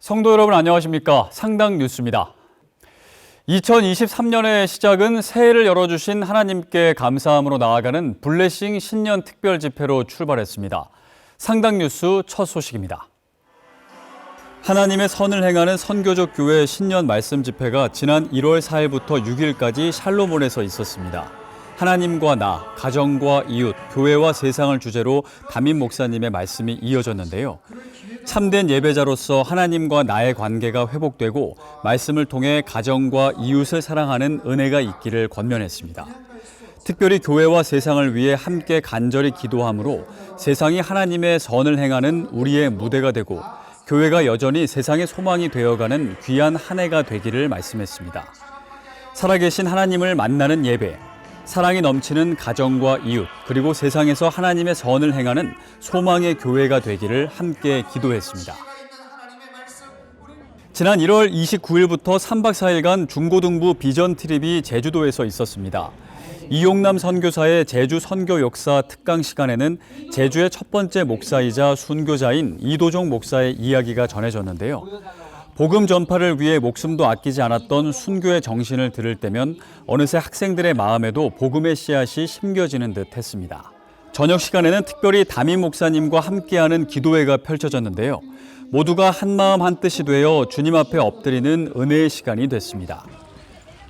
성도 여러분 안녕하십니까? 상당 뉴스입니다. 2023년의 시작은 새해를 열어주신 하나님께 감사함으로 나아가는 블레싱 신년 특별 집회로 출발했습니다. 상당 뉴스 첫 소식입니다. 하나님의 선을 행하는 선교적 교회 신년 말씀 집회가 지난 1월 4일부터 6일까지 샬롬원에서 있었습니다. 하나님과 나, 가정과 이웃, 교회와 세상을 주제로 담임 목사님의 말씀이 이어졌는데요. 참된 예배자로서 하나님과 나의 관계가 회복되고 말씀을 통해 가정과 이웃을 사랑하는 은혜가 있기를 권면했습니다. 특별히 교회와 세상을 위해 함께 간절히 기도함으로 세상이 하나님의 선을 행하는 우리의 무대가 되고 교회가 여전히 세상의 소망이 되어가는 귀한 한 해가 되기를 말씀했습니다. 살아계신 하나님을 만나는 예배, 사랑이 넘치는 가정과 이웃, 그리고 세상에서 하나님의 선을 행하는 소망의 교회가 되기를 함께 기도했습니다. 지난 1월 29일부터 3박 4일간 중고등부 비전 트립이 제주도에서 있었습니다. 이용남 선교사의 제주 선교 역사 특강 시간에는 제주의 첫 번째 목사이자 순교자인 이도종 목사의 이야기가 전해졌는데요. 복음 전파를 위해 목숨도 아끼지 않았던 순교의 정신을 들을 때면 어느새 학생들의 마음에도 복음의 씨앗이 심겨지는 듯 했습니다. 저녁 시간에는 특별히 담임 목사님과 함께하는 기도회가 펼쳐졌는데요. 모두가 한마음 한뜻이 되어 주님 앞에 엎드리는 은혜의 시간이 됐습니다.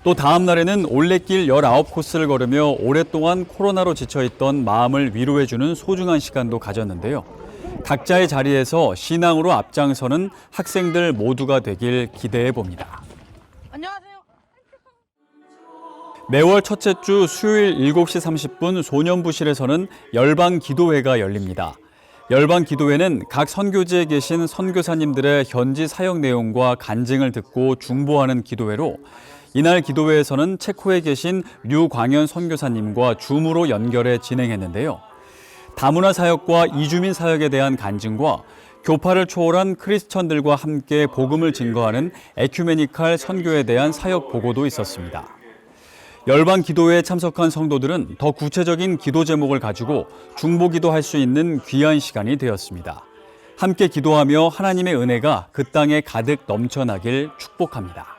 또 다음 날에는 올레길 19코스를 걸으며 오랫동안 코로나로 지쳐있던 마음을 위로해주는 소중한 시간도 가졌는데요. 각자의 자리에서 신앙으로 앞장서는 학생들 모두가 되길 기대해 봅니다. 안녕하세요. 매월 첫째 주 수요일 7시 30분 소년부실에서는 열방 기도회가 열립니다. 열방 기도회는 각 선교지에 계신 선교사님들의 현지 사역 내용과 간증을 듣고 중보하는 기도회로 이날 기도회에서는 체코에 계신 류광현 선교사님과 줌으로 연결해 진행했는데요. 다문화 사역과 이주민 사역에 대한 간증과 교파를 초월한 크리스천들과 함께 복음을 증거하는 에큐메니칼 선교에 대한 사역 보고도 있었습니다. 열방 기도회에 참석한 성도들은 더 구체적인 기도 제목을 가지고 중보 기도할 수 있는 귀한 시간이 되었습니다. 함께 기도하며 하나님의 은혜가 그 땅에 가득 넘쳐나길 축복합니다.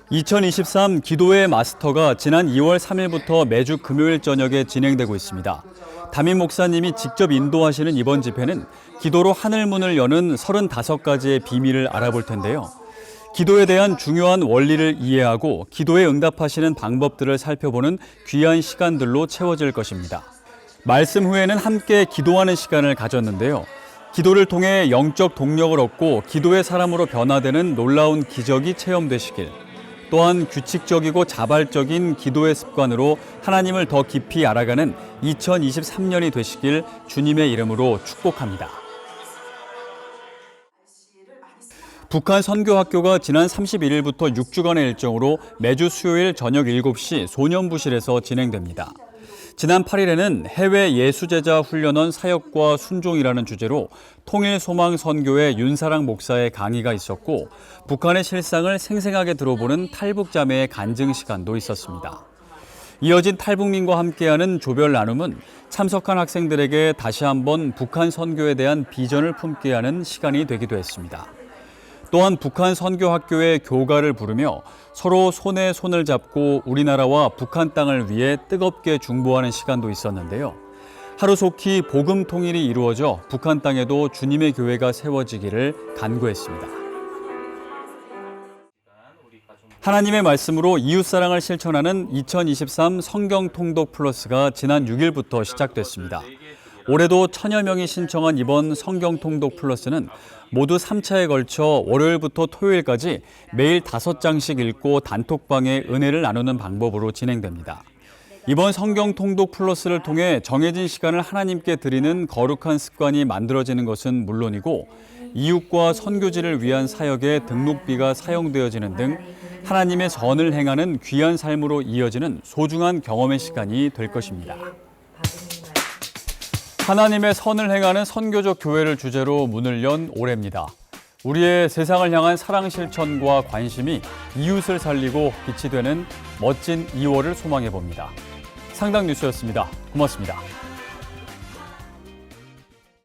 2023 기도회 마스터가 지난 2월 3일부터 매주 금요일 저녁에 진행되고 있습니다. 담임 목사님이 직접 인도하시는 이번 집회는 기도로 하늘문을 여는 35가지의 비밀을 알아볼 텐데요. 기도에 대한 중요한 원리를 이해하고 기도에 응답하시는 방법들을 살펴보는 귀한 시간들로 채워질 것입니다. 말씀 후에는 함께 기도하는 시간을 가졌는데요. 기도를 통해 영적 동력을 얻고 기도의 사람으로 변화되는 놀라운 기적이 체험되시길, 또한 규칙적이고 자발적인 기도의 습관으로 하나님을 더 깊이 알아가는 2023년이 되시길 주님의 이름으로 축복합니다. 북한 선교학교가 지난 31일부터 6주간의 일정으로 매주 수요일 저녁 7시 소년부실에서 진행됩니다. 지난 8일에는 해외 예수제자 훈련원 사역과 순종이라는 주제로 통일소망 선교회 윤사랑 목사의 강의가 있었고 북한의 실상을 생생하게 들어보는 탈북자매의 간증 시간도 있었습니다. 이어진 탈북민과 함께하는 조별 나눔은 참석한 학생들에게 다시 한번 북한 선교에 대한 비전을 품게 하는 시간이 되기도 했습니다. 또한 북한 선교학교의 교가를 부르며 서로 손에 손을 잡고 우리나라와 북한 땅을 위해 뜨겁게 중보하는 시간도 있었는데요. 하루속히 복음 통일이 이루어져 북한 땅에도 주님의 교회가 세워지기를 간구했습니다. 하나님의 말씀으로 이웃사랑을 실천하는 2023 성경통독 플러스가 지난 6일부터 시작됐습니다. 올해도 1000여 명이 신청한 이번 성경통독 플러스는 모두 3차에 걸쳐 월요일부터 토요일까지 매일 5장씩 읽고 단톡방에 은혜를 나누는 방법으로 진행됩니다. 이번 성경통독 플러스를 통해 정해진 시간을 하나님께 드리는 거룩한 습관이 만들어지는 것은 물론이고 이웃과 선교지를 위한 사역에 등록비가 사용되어지는 등 하나님의 선을 행하는 귀한 삶으로 이어지는 소중한 경험의 시간이 될 것입니다. 하나님의 선을 행하는 선교적 교회를 주제로 문을 연 올해입니다. 우리의 세상을 향한 사랑 실천과 관심이 이웃을 살리고 빛이 되는 멋진 2월을 소망해 봅니다. 상당 뉴스였습니다. 고맙습니다.